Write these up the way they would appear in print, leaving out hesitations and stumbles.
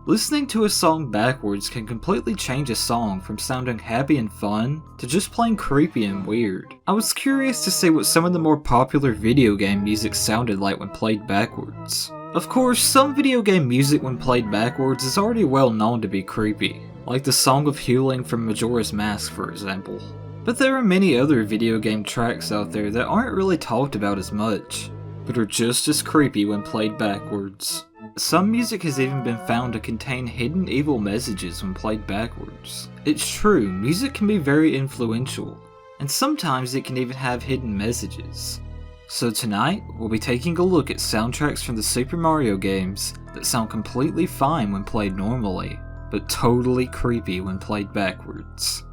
Listening to a song backwards can completely change a song from sounding happy and fun to just plain creepy and weird. I was curious to see what some of the more popular video game music sounded like when played backwards. Of course, some video game music when played backwards is already well known to be creepy, like the Song of Healing from Majora's Mask for example. But there are many other video game tracks out there that aren't really talked about as much, but are just as creepy when played backwards. Some music has even been found to contain hidden evil messages when played backwards. It's true, music can be very influential, and sometimes it can even have hidden messages. So tonight, we'll be taking a look at soundtracks from the Super Mario games that sound completely fine when played normally, but totally creepy when played backwards.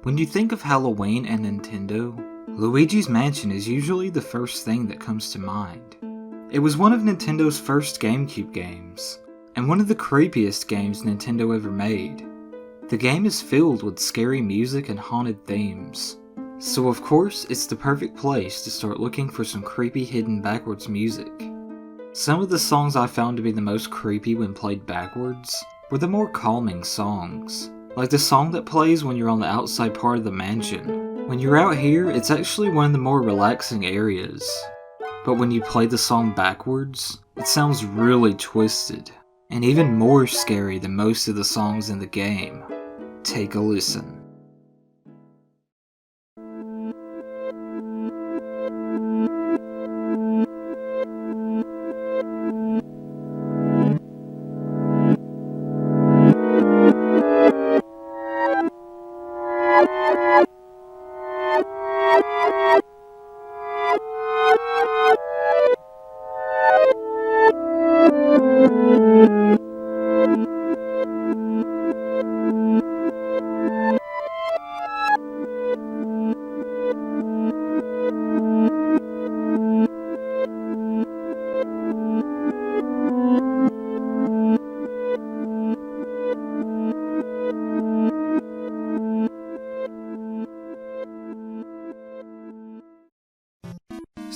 When you think of Halloween and Nintendo, Luigi's Mansion is usually the first thing that comes to mind. It was one of Nintendo's first GameCube games, and one of the creepiest games Nintendo ever made. The game is filled with scary music and haunted themes, so of course it's the perfect place to start looking for some creepy hidden backwards music. Some of the songs I found to be the most creepy when played backwards were the more calming songs, like the song that plays when you're on the outside part of the mansion. When you're out here, it's actually one of the more relaxing areas, but when you play the song backwards, it sounds really twisted, and even more scary than most of the songs in the game. Take a listen.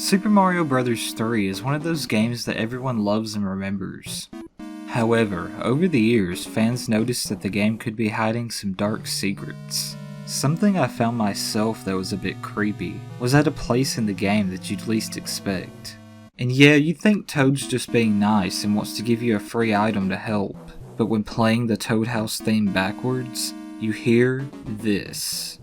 Super Mario Bros. 3 is one of those games that everyone loves and remembers. However, over the years, fans noticed that the game could be hiding some dark secrets. Something I found myself that was a bit creepy was at a place in the game that you'd least expect. And yeah, you'd think Toad's just being nice and wants to give you a free item to help, but when playing the Toad House theme backwards, you hear this.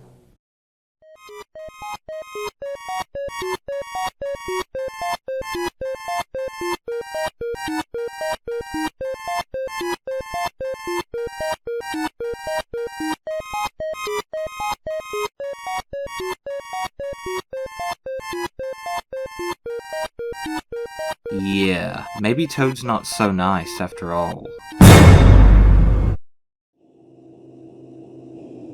Yeah, maybe Toad's not so nice after all.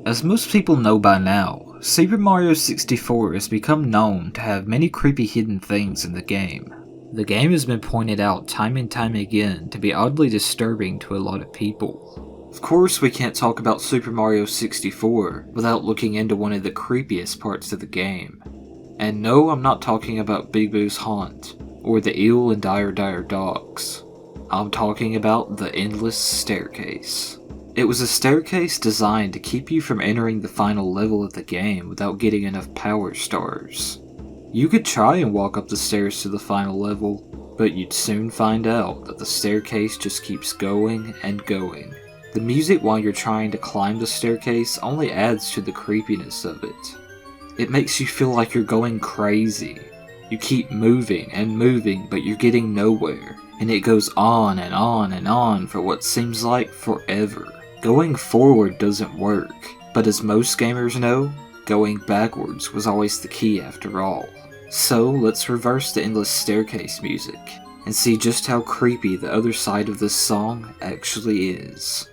As most people know by now, Super Mario 64 has become known to have many creepy hidden things in the game. The game has been pointed out time and time again to be oddly disturbing to a lot of people. Of course, we can't talk about Super Mario 64 without looking into one of the creepiest parts of the game. And no, I'm not talking about Big Boo's Haunt, or the Eel and Dire Dogs. I'm talking about the Endless Staircase. It was a staircase designed to keep you from entering the final level of the game without getting enough power stars. You could try and walk up the stairs to the final level, but you'd soon find out that the staircase just keeps going and going. The music while you're trying to climb the staircase only adds to the creepiness of it. It makes you feel like you're going crazy. You keep moving and moving, but you're getting nowhere, and it goes on and on and on for what seems like forever. Going forward doesn't work, but as most gamers know, going backwards was always the key after all. So let's reverse the Endless Staircase music, and see just how creepy the other side of this song actually is.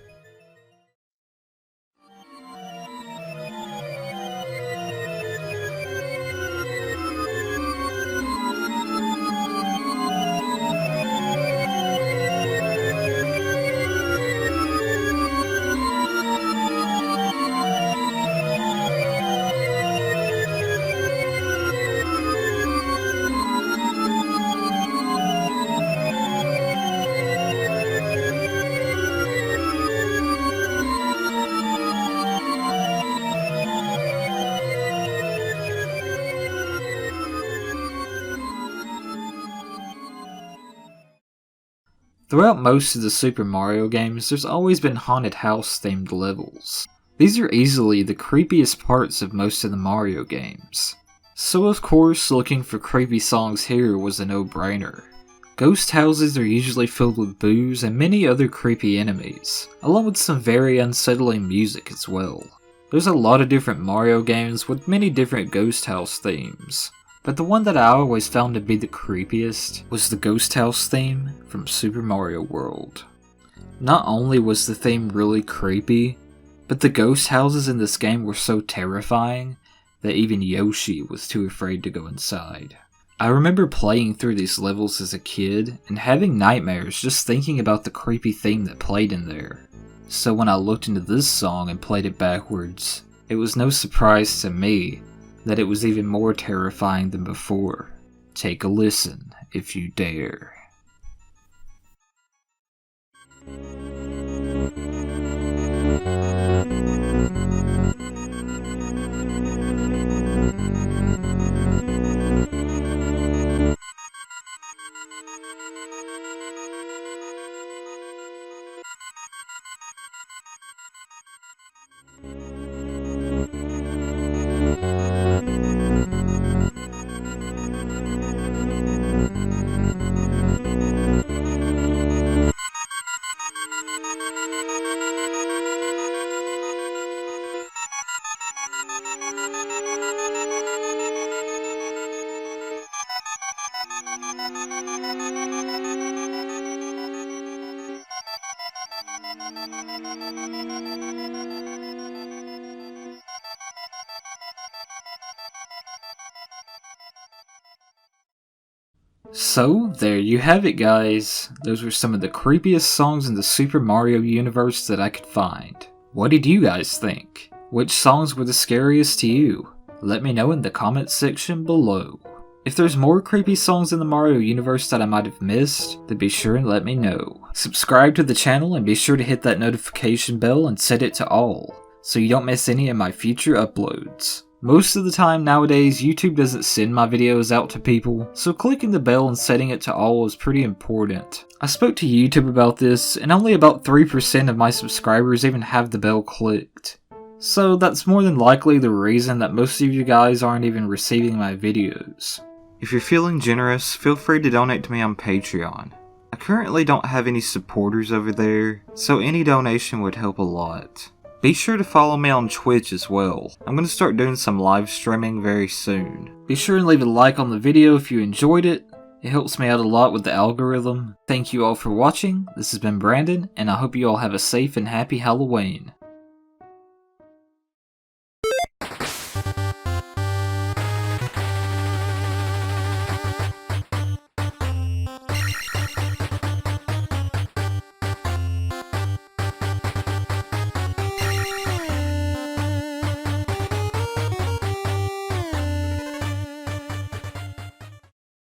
Throughout most of the Super Mario games, there's always been haunted house themed levels. These are easily the creepiest parts of most of the Mario games. So of course, looking for creepy songs here was a no-brainer. Ghost houses are usually filled with boos and many other creepy enemies, along with some very unsettling music as well. There's a lot of different Mario games with many different ghost house themes, but the one that I always found to be the creepiest was the ghost house theme from Super Mario World. Not only was the theme really creepy, but the ghost houses in this game were so terrifying that even Yoshi was too afraid to go inside. I remember playing through these levels as a kid and having nightmares just thinking about the creepy theme that played in there. So when I looked into this song and played it backwards, it was no surprise to me that it was even more terrifying than before. Take a listen if you dare. So, there you have it guys. Those were some of the creepiest songs in the Super Mario universe that I could find. What did you guys think? Which songs were the scariest to you? Let me know in the comments section below. If there's more creepy songs in the Mario universe that I might have missed, then be sure and let me know. Subscribe to the channel and be sure to hit that notification bell and set it to all, so you don't miss any of my future uploads. Most of the time nowadays, YouTube doesn't send my videos out to people, so clicking the bell and setting it to all is pretty important. I spoke to YouTube about this, and only about 3% of my subscribers even have the bell clicked. So that's more than likely the reason that most of you guys aren't even receiving my videos. If you're feeling generous, feel free to donate to me on Patreon. I currently don't have any supporters over there, so any donation would help a lot. Be sure to follow me on Twitch as well. I'm going to start doing some live streaming very soon. Be sure and leave a like on the video if you enjoyed it. It helps me out a lot with the algorithm. Thank you all for watching. This has been Brandon, and I hope you all have a safe and happy Halloween.